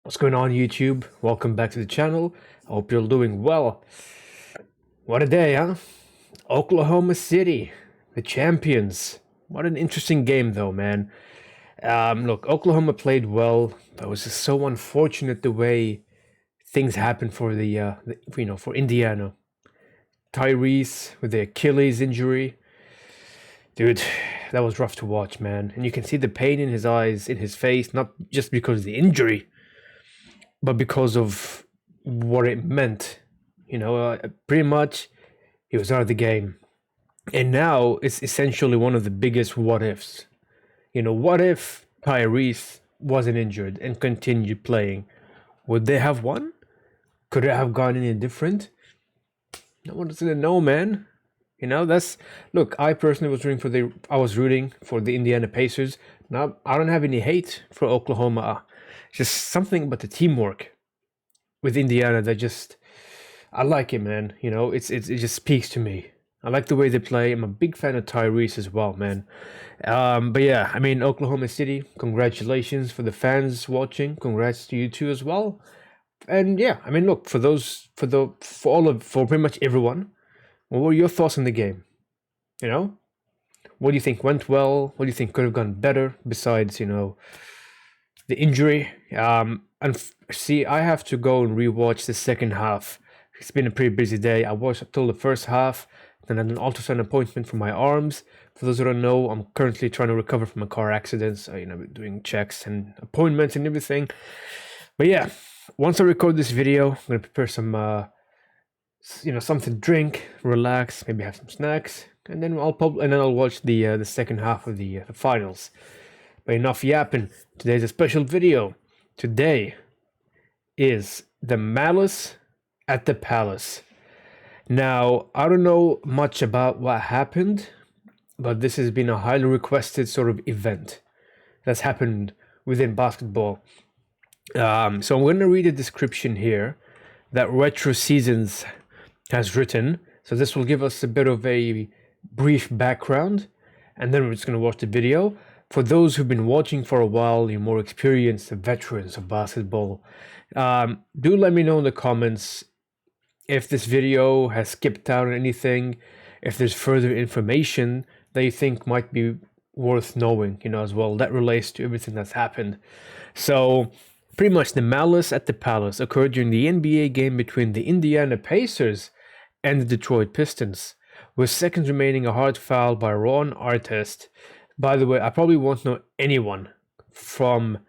What's going on, YouTube? Welcome back to the channel. I hope you're doing well. What a day, huh? Oklahoma City, the champions. What an interesting game, though, man. Look, Oklahoma played well, but it was just so unfortunate the way things happened for for Indiana. Tyrese with the Achilles injury. Dude, that was rough to watch, man. And you can see the pain in his eyes, in his face, not just because of the injury, but because of what it meant. Pretty much he was out of the game. And now it's essentially one of the biggest what ifs. What if Tyrese wasn't injured and continued playing? Would they have won? Could it have gone any different? No one's gonna know, man. That's look. I personally was rooting for the Indiana Pacers. Now I don't have any hate for Oklahoma. Just something about the teamwork with Indiana that just I like it, man. It just speaks to me. I like the way they play. I'm a big fan of Tyrese as well, man. But yeah, I mean Oklahoma City. Congratulations for the fans watching. Congrats to you too as well. And yeah, I mean, look for pretty much everyone. What were your thoughts on the game? What do you think went well? What do you think could have gone better besides the injury? And see, I have to go and rewatch the second half. It's been a pretty busy day. I watched up till the first half, then had an ultrasound appointment for my arms. For those who don't know, I'm currently trying to recover from a car accident. So, doing checks and appointments and everything. But yeah, once I record this video, I'm gonna prepare some, something to drink, relax, maybe have some snacks, and then I'll watch the second half of the finals. But enough yapping. Today's a special video. Today is the Malice at the Palace. Now, I don't know much about what happened, but this has been a highly requested sort of event that's happened within basketball. So I'm going to read a description here that Retro Seasons has written. So this will give us a bit of a brief background, and then we're just going to watch the video. For those who've been watching for a while, you're more experienced, the veterans of basketball, do let me know in the comments if this video has skipped out on anything, if there's further information that you think might be worth knowing, as well, that relates to everything that's happened. So, pretty much the Malice at the Palace occurred during the NBA game between the Indiana Pacers and the Detroit Pistons, with seconds remaining a hard foul by Ron Artest. By the way, I probably won't know anyone from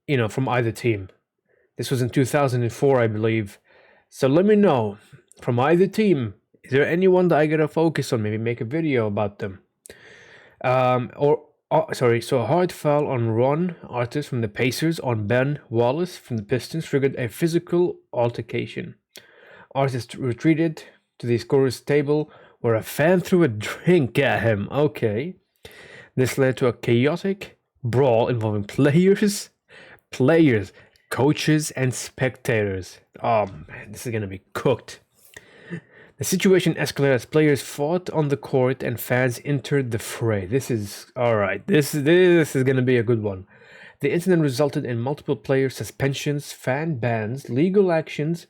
either team. This was in 2004, I believe. So let me know from either team. Is there anyone that I gotta focus on? Maybe make a video about them. So a hard foul on Ron Artest from the Pacers on Ben Wallace from the Pistons triggered a physical altercation. Artest retreated to the scorer's table where a fan threw a drink at him. Okay. This led to a chaotic brawl involving players, coaches, and spectators. Oh man, this is gonna be cooked. The situation escalated as players fought on the court and fans entered the fray. This is alright. This is gonna be a good one. The incident resulted in multiple player suspensions, fan bans, legal actions,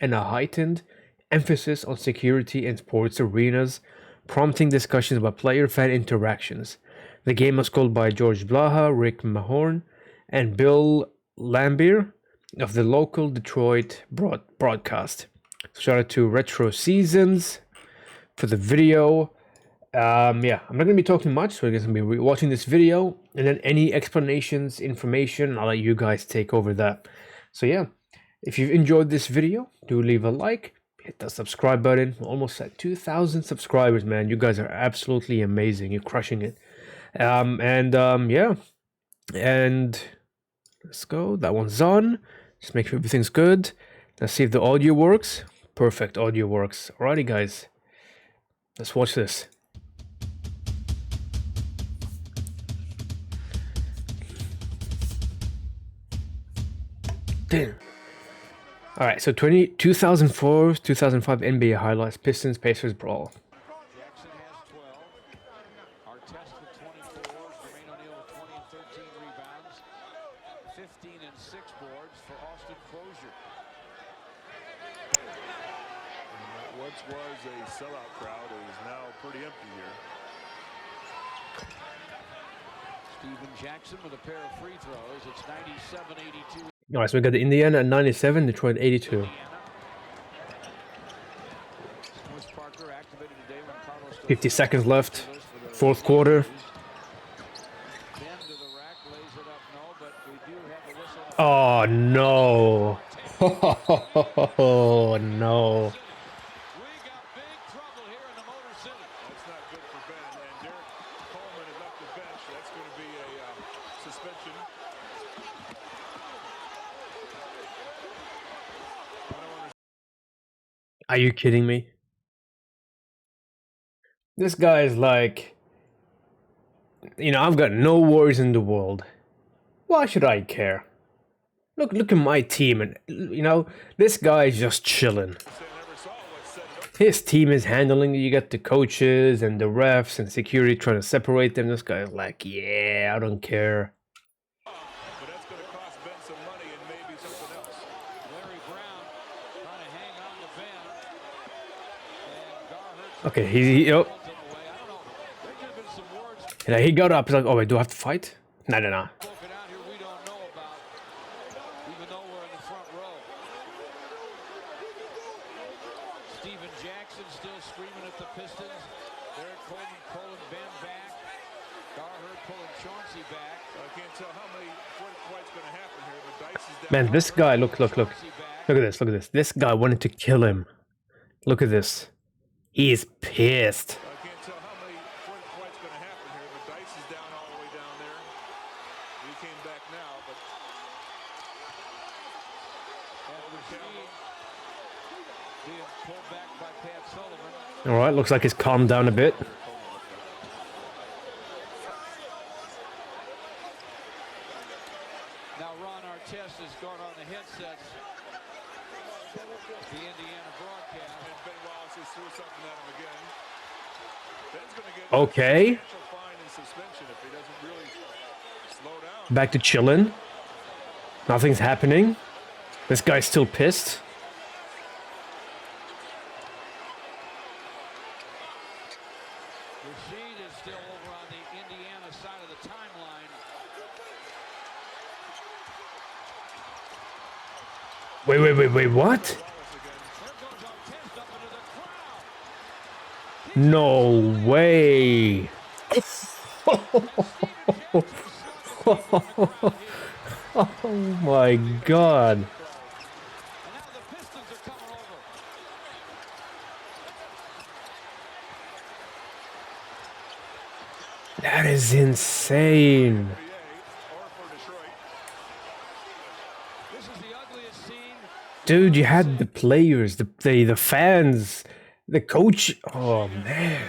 and a heightened emphasis on security in sports arenas, prompting discussions about player-fan interactions. The game was called by George Blaha, Rick Mahorn, and Bill Lambier of the local Detroit broadcast. So shout out to Retro Seasons for the video. I'm not going to be talking much, so I guess I'm going to be watching this video, and then any explanations, information, I'll let you guys take over that. So yeah, if you've enjoyed this video, do leave a like, hit the subscribe button. We're almost at 2,000 subscribers, man. You guys are absolutely amazing. You're crushing it. And let's go. That one's on. Just make sure everything's good. Let's see if the audio works. Perfect, audio works. Alrighty, guys. Let's watch this. Damn. Alright, so 2004, 2005 NBA highlights, Pistons, Pacers brawl. Once was a sellout crowd is now pretty empty here. Steven Jackson with a pair of free throws. It's 97-82. All right, so we got the Indiana at 97, Detroit 82. 50 seconds left, fourth quarter. Oh no! Oh no! Are you kidding me? This guy is like, I've got no worries in the world. Why should I care? Look at my team, and this guy is just chilling. His team is handling it. You got the coaches and the refs and security trying to separate them. This guy is like, yeah, I don't care. Okay, he got up. He's like, oh wait, do I have to fight? No. Steven Jackson still screaming at the Pistons. Derek Coleman pulling Ben back. Garherd pulling Chauncey back. I can't tell how many what's going to happen here. The dice is down. Man, this guy, look at this. This guy wanted to kill him. Look at this. He is pissed. I can't tell how many what's going to happen here. The dice is down all the way down there. He came back now, but being pulled back by Pat Sullivan. All right, looks like he's calmed down a bit. Now Ron Artest has gone on the headsets. The Indiana broadcast. And Ben Wallace has threw something at him again. Ben's going to get Okay. a fine and suspension if he doesn't really slow down. Back to chilling. Nothing's happening. This guy's still pissed. Rashid is still over on the Indiana side of the timeline. Wait, what? No way. Oh my god. That is insane. Dude, you had the players, the fans, the coach. Oh man.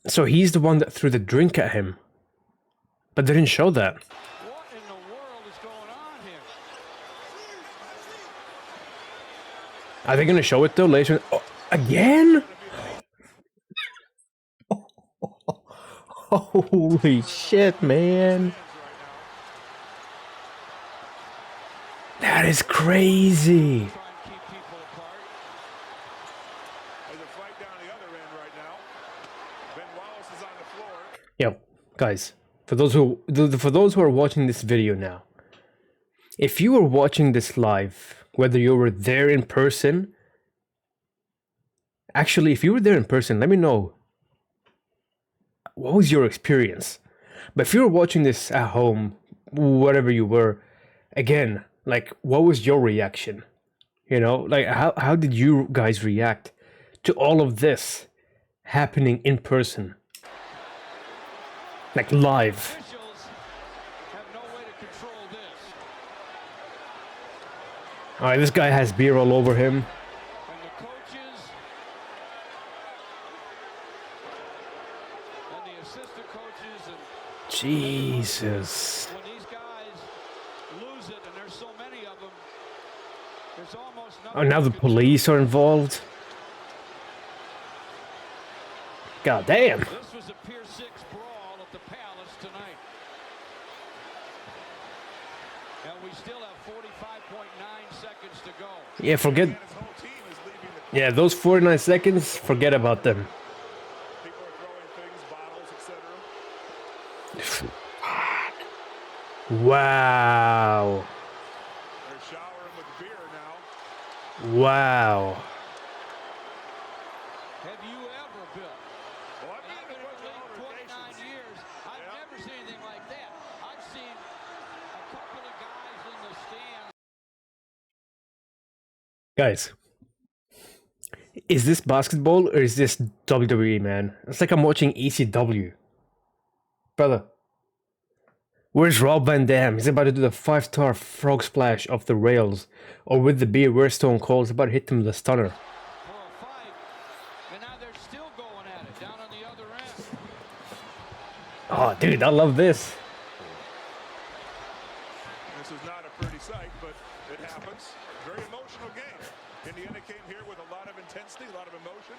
So he's the one that threw the drink at him. But they didn't show that. What in the world is going on here? Are they going to show it though later? Oh, again? Holy shit, man. That is crazy. Yo, guys, for those who are watching this video now, if you were watching this live, whether you were there in person, actually, if you were there in person, let me know. What was your experience? But if you were watching this at home, whatever you were, again, like, what was your reaction? Like, how did you guys react to all of this happening in person? Like, live. Alright, this guy has beer all over him. Jesus. When these guys lose it, and there's so many of them, there's almost nothing. Oh, now the police are involved. God damn. This was a Pier 6 brawl at the Palace tonight. And we still have 45.9 seconds to go. Yeah, forget. And his whole team is leaving the Yeah, those 49 seconds, forget about them. people are throwing things, bottles, etc. Wow. They're showering with beer now. Wow. Have you ever, Bill? Well, I've And I've been been in a in bunch the of league 29 altercations. years. I've Yeah. never seen anything like that. I've seen a couple of guys in the stands. Guys, is this basketball or is this WWE, man? It's like I'm watching ECW. Brother. Where's Rob Van Dam? He's about to do the 5-star frog splash off the rails. Or with the beer, where's Stone Cold? He's about to hit him with a stunner. For a fight, and now they're still going at it down on the other end. Oh, dude, I love this. This is not a pretty sight, but it happens. Very emotional game. Indiana came here with a lot of intensity, a lot of emotion.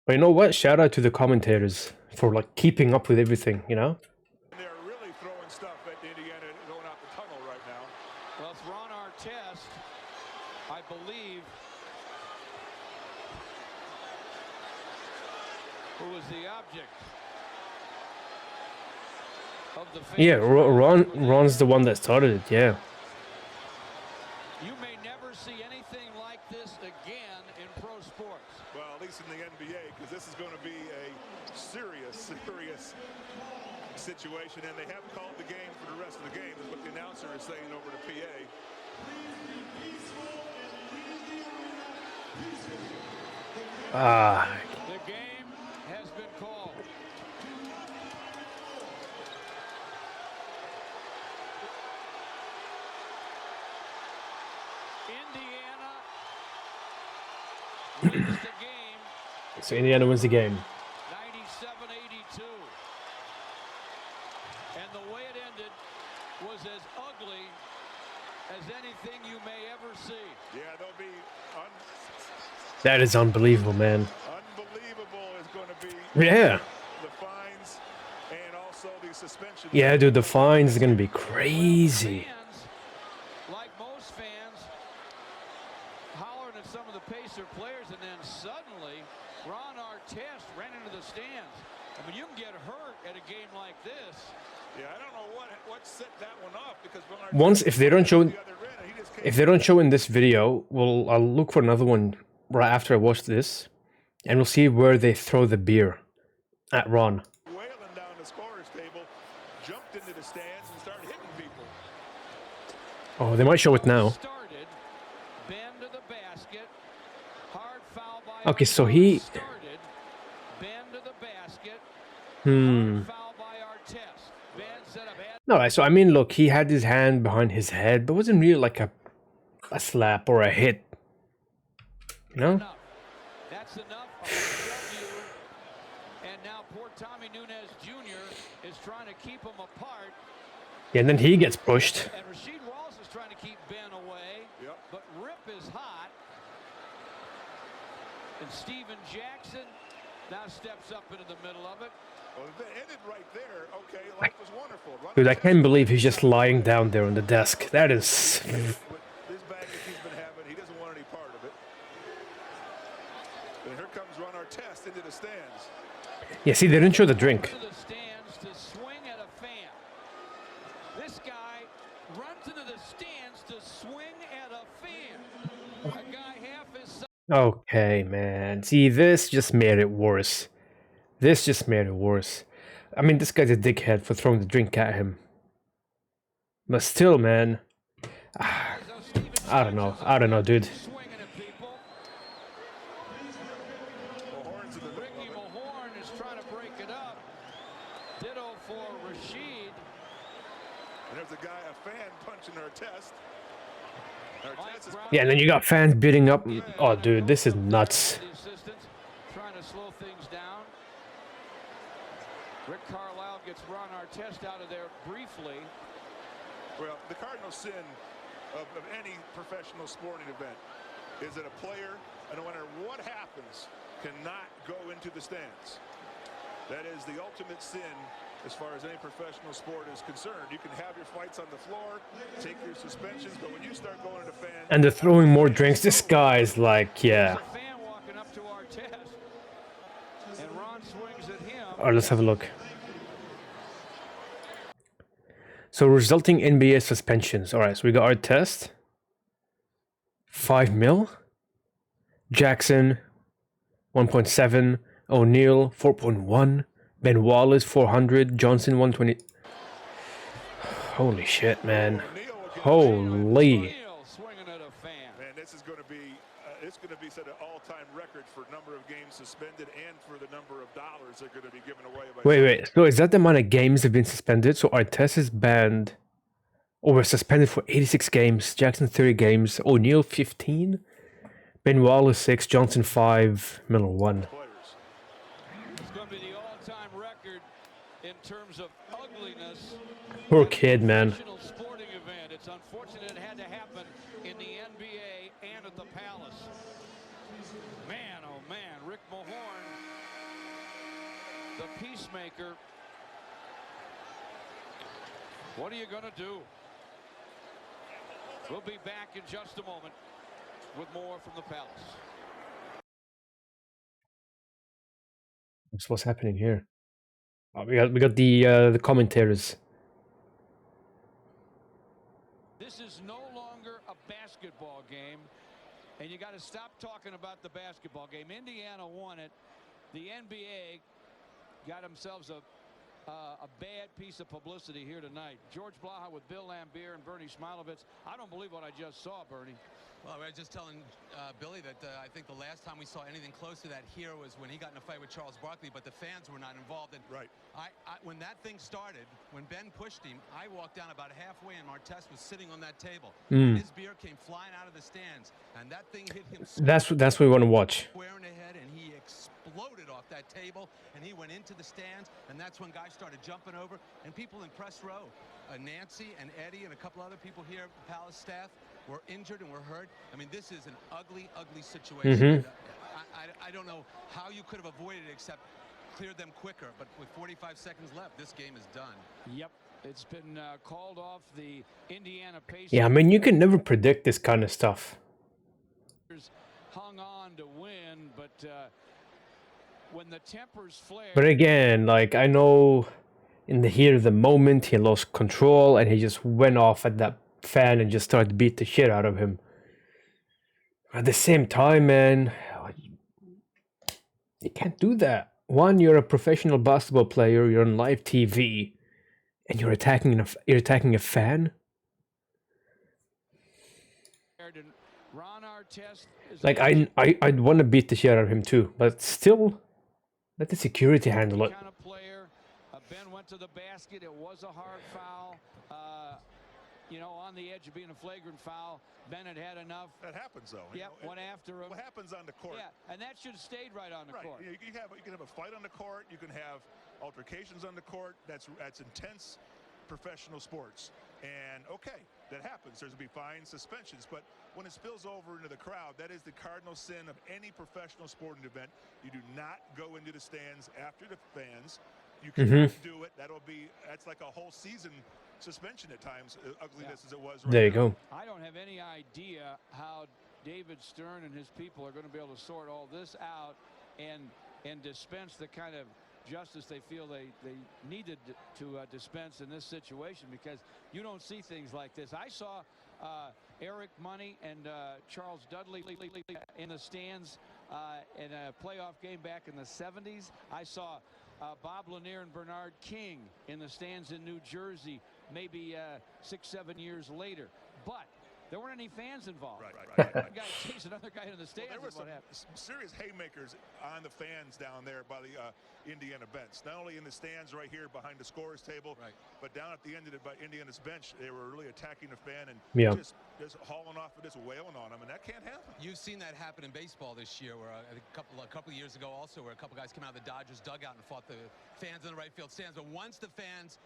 But you know what? Shout out to the commentators for like keeping up with everything, you know? And they're really throwing stuff at Indiana going out the tunnel right now. Well, it's Ron Artest, I believe, who was the object of the fans. Yeah, Ron's the one that started it, yeah. You may never see anything like this again in pro sports. Well, at least in the NBA, because this is going to be a serious situation. And they have called the game for the rest of the game, is what the announcer is saying over to PA. Ah, The game has been called. Indiana wins the game so Indiana wins the game. 97-82. And the way it ended was as ugly as anything you may ever see. Yeah, they'll be That is unbelievable, man. unbelievable is going to be Yeah. the fines and also the suspension. Yeah, dude, the fines are gonna be crazy. Fans, like most fans, hollering at some of the Pacer players, and then suddenly Ron Artest ran into the stands. I mean, you can get hurt at a game like this. Yeah, I don't know what set that one off, because Once, if they don't show, the other end, he just came if they don't show in this video, I'll look for another one right after I watch this, and we'll see where they throw the beer at Ron. wailing down the scorer's table, jumped into the stands and started hitting people. Oh, they might show it now. Started, bend to the basket, hard foul by Okay, so he. started, bend to the basket, Hmm. foul by Artest. Bend set up, had No, so I mean, look, he had his hand behind his head, but it wasn't really like a slap or a hit. You know? enough. That's enough of a W. And now poor Tommy Nunez Jr. is trying to keep them apart. Yeah, and then he gets pushed. And Rasheed Wallace is trying to keep Ben away. Yep. But Rip is hot. And Steven Jackson now steps up into the middle of it. Well, if it ended right there, okay, life was wonderful. Dude, I can't believe he's just lying down there on the desk. That is. With this baggage he's been having, he doesn't want any part of it. And here comes Ron Artest into the stands. Yeah, see, they didn't show the drink. Into the stands to swing at a fan. This guy runs into the stands to swing at a fan. A guy half his size. Okay, man. See, this just made it worse. This just made it worse. I mean, this guy's a dickhead for throwing the drink at him. But still, man. I don't know. I don't know, dude. Swinging at people. Horns in the middle Ricky of it. Mahorn is trying to break it up. Ditto for Rasheed. And there's a guy, a fan, punching Artest. Artest is Yeah, and then you got fans beating up. Oh, dude, this is nuts. The assistants trying to slow things down. Rick Carlisle gets Ron Artest out of there briefly. Well, the cardinal sin of any professional sporting event is that a player, no matter what happens, cannot go into the stands. That is the ultimate sin as far as any professional sport is concerned. You can have your fights on the floor, take your suspensions, but when you start going to fans... And they're throwing more drinks. This guy is like, yeah. There's a fan walking up to Artest, and Ron swings at him. Alright, let's have a look. So resulting NBA suspensions. Alright, so we got our test. 5 mil. Jackson 1.7. O'Neal 4.1. Ben Wallace 400. Johnson 120. Holy shit, man. Holy. Swinging at a fan. Man, this is going to be it's going to be set an all-time record for number of games suspended and for the number of dollars they're going to be given away. Wait. So is that the amount of games have been suspended? So Artest is banned or was suspended for 86 games. Jackson 30 games. O'Neal 15. Ben Wallace 6. Johnson 5. Miller 1. It's going to be the all-time record in terms of ugliness. Poor kid, man. Sporting event. It's unfortunate it had to happen in the NBA and at the Palace. Man, oh man, Rick Mahorn, the peacemaker. What are you going to do? We'll be back in just a moment with more from the Palace. So what's happening here? Oh, we got the commentators. This is no longer a basketball game, and you got to stop talking about the basketball game. Indiana won it. The NBA got themselves a bad piece of publicity here tonight. George Blaha with Bill Lambier and Bernie Smilovitz. I don't believe what I just saw, Bernie. Well, I was just telling Billy that I think the last time we saw anything close to that here was when he got in a fight with Charles Barkley, but the fans were not involved. And right. When that thing started, when Ben pushed him, I walked down about halfway, and Artest was sitting on that table. His beer came flying out of the stands, and that thing hit him. That's what we want to watch. Square in the head, and he exploded off that table, and he went into the stands, and that's when guys started jumping over, and people in press row, Nancy and Eddie and a couple other people here, Palace staff, were injured and were hurt. I mean, this is an ugly, ugly situation. I don't know how you could have avoided it except cleared them quicker, but with 45 seconds left, this game is done. Yep, it's been called off. The Indiana Pacers. Yeah, I mean, you can never predict this kind of stuff. Hung on to win, but when the tempers flare. But again, like, I know in the heat of the moment, he lost control and he just went off at that fan and just started to beat the shit out of him. At the same time, man, you can't do that. One, you're a professional basketball player, you're on live TV, and you're attacking a fan. Like, I'd want to beat the shit out of him too, but still, let the security handle it. Kind of player. Ben went to the basket. It was a hard foul. You know, on the edge of being a flagrant foul. Bennett had enough. That happens, though. Yeah, went after him. What happens on the court? Yeah, and that should have stayed right on the court. You can have a fight on the court. You can have altercations on the court. That's intense professional sports. And okay, that happens. There's going to be fines, suspensions. But when it spills over into the crowd, that is the cardinal sin of any professional sporting event. You do not go into the stands after the fans. You can do it. That's like a whole season suspension at times, ugliness as it was right there you now. go. I don't have any idea how David Stern and his people are going to be able to sort all this out and dispense the kind of justice they feel they needed to dispense in this situation, because you don't see things like this. I saw Eric Money and Charles Dudley in the stands in a playoff game back in the 70s. I saw Bob Lanier and Bernard King in the stands in New Jersey maybe 6-7 years later. But there weren't any fans involved. Right. One guy chased another guy in the stands. There were some serious haymakers on the fans down there by the Indiana bench. Not only in the stands right here behind the scorer's table, but down at the end of by Indiana's bench, they were really attacking the fan and just hauling off and just wailing on them, and that can't happen. You've seen that happen in baseball this year, where a couple of years ago also, where a couple guys came out of the Dodgers dugout and fought the fans in the right field stands. But once the fans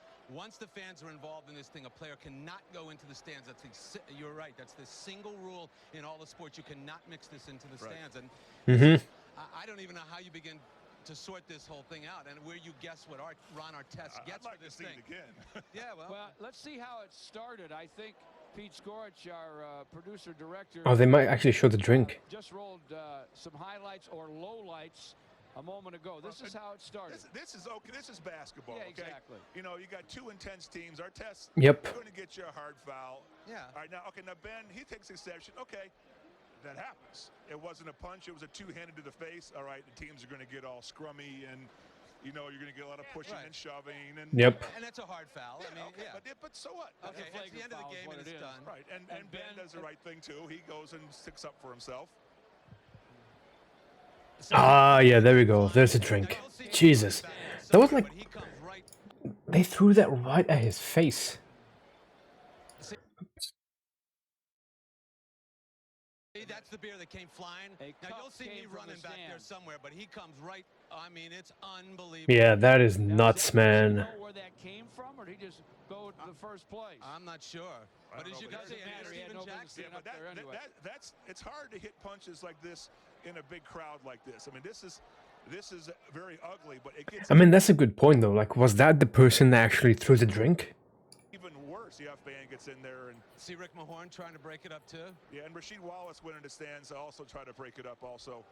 are involved in this thing, a player cannot go into the stands. You're right. That's the single rule in all the sports. You cannot mix this into the stands. And I don't even know how you begin to sort this whole thing out, and where you guess what Ron Artest gets I'd like for this to see thing. it again. Yeah, Well, let's see how it started. I think Pete Scorich, our producer director. Oh, they might actually show the drink. Just rolled some highlights or lowlights a moment ago. This is how it started. This is okay. This is basketball. Yeah, okay? exactly. You know, you got two intense teams. Artest Yep. going to get you a hard foul. Yeah. All right, now, okay, now Ben, he takes exception. Okay, that happens. It wasn't a punch. It was a two-handed to the face. All right, the teams are going to get all scrummy, and you know you're going to get a lot of pushing and shoving. And Yep. And that's a hard foul. Yeah, I mean, okay, yeah. but so what? Okay, a it's the end of the flagrant game foul and is it's what it is. done. Right, and Ben does the right thing too. He goes and sticks up for himself. Ah, yeah, there we go. There's a drink. Jesus. That was like... But he comes right. They threw that right at his face. See, that's the beer that came flying. A Now cup you'll see me came from running the back there stands. somewhere, but he comes right. I mean, it's unbelievable. Yeah, that is Now, nuts, does he man. know where that came from, or did he just go to the first place? I'm not sure. But don't as you know, can but see, it and doesn't matter. He had Steven no business Jackson. being up there anyway. That's it's hard to hit punches like this in a big crowd like this. I mean, this is very ugly, but it gets I mean, that's a good point, though. Like, was that the person that actually threw the drink? even worse. The fan gets in there and See Rick Mahorn trying to break it up too. yeah, and Rasheed Wallace went in the stands to also try to break it up also.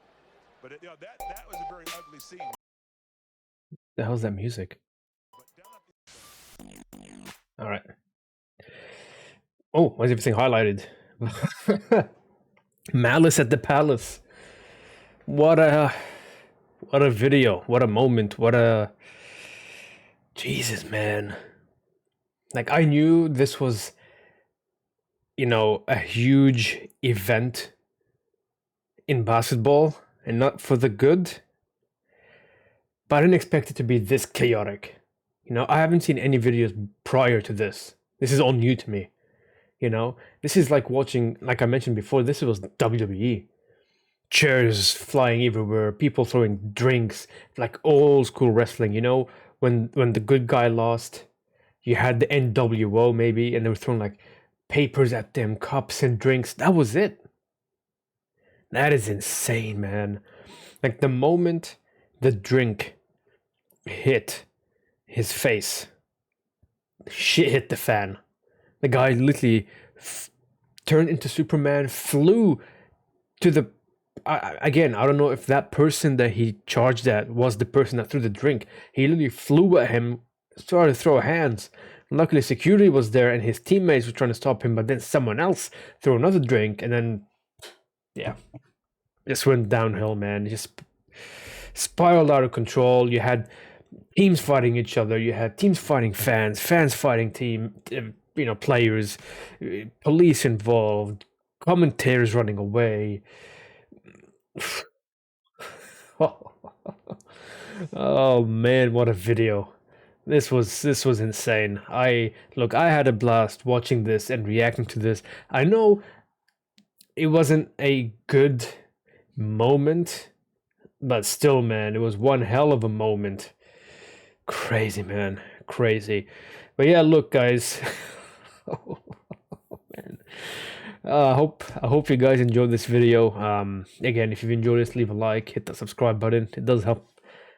But you know, that was a very ugly scene. The hell's that music? But down at the All right. Oh, why is everything highlighted? Malice at the Palace. What a video. What a moment. What a... Jesus, man. Like, I knew this was, you know, a huge event in basketball, and not for the good. But I didn't expect it to be this chaotic. You know, I haven't seen any videos prior to this. This is all new to me. You know, this is like watching, like I mentioned before, this was WWE. Chairs flying everywhere, people throwing drinks, like old school wrestling. You know, when the good guy lost, you had the NWO maybe, and they were throwing like papers at them, cups and drinks. That was it. That is insane, man. Like the moment the drink hit his face, shit hit the fan. The guy literally turned into Superman, flew to the... Again, I don't know if that person that he charged at was the person that threw the drink. He literally flew at him, started to throw hands. Luckily, security was there and his teammates were trying to stop him, but then someone else threw another drink, and then, yeah, just went downhill, man. It just spiraled out of control. You had teams fighting each other. You had teams fighting fans, fans fighting players, police involved, commentators running away. Oh man, what a video. This was insane. I had a blast watching this and reacting to this. I know it wasn't a good moment, but still, man, it was one hell of a moment. Crazy, man. Crazy. But yeah, look, guys. Oh, man. I hope you guys enjoyed this video. Again, if you've enjoyed this, leave a like, hit the subscribe button. It does help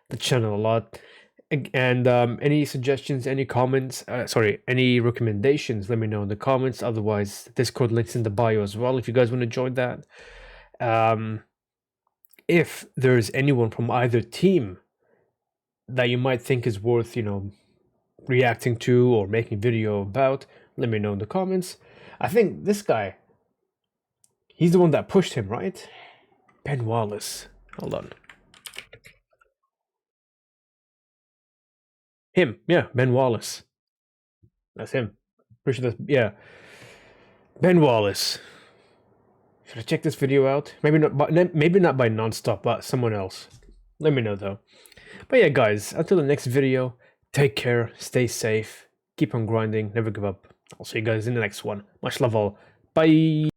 the channel a lot. And any suggestions, any comments, any recommendations, let me know in the comments. Otherwise, Discord links in the bio as well if you guys want to join that. If there's anyone from either team that you might think is worth, reacting to or making a video about, let me know in the comments. I think this guy, he's the one that pushed him, right? Ben Wallace. Hold on. Him, yeah, Ben Wallace. That's him. Pretty sure that's, yeah. Ben Wallace. Should I check this video out? Maybe not by Nonstop, but someone else. Let me know though. But yeah, guys, until the next video, take care, stay safe, keep on grinding, never give up. I'll see you guys in the next one. Much love all. Bye.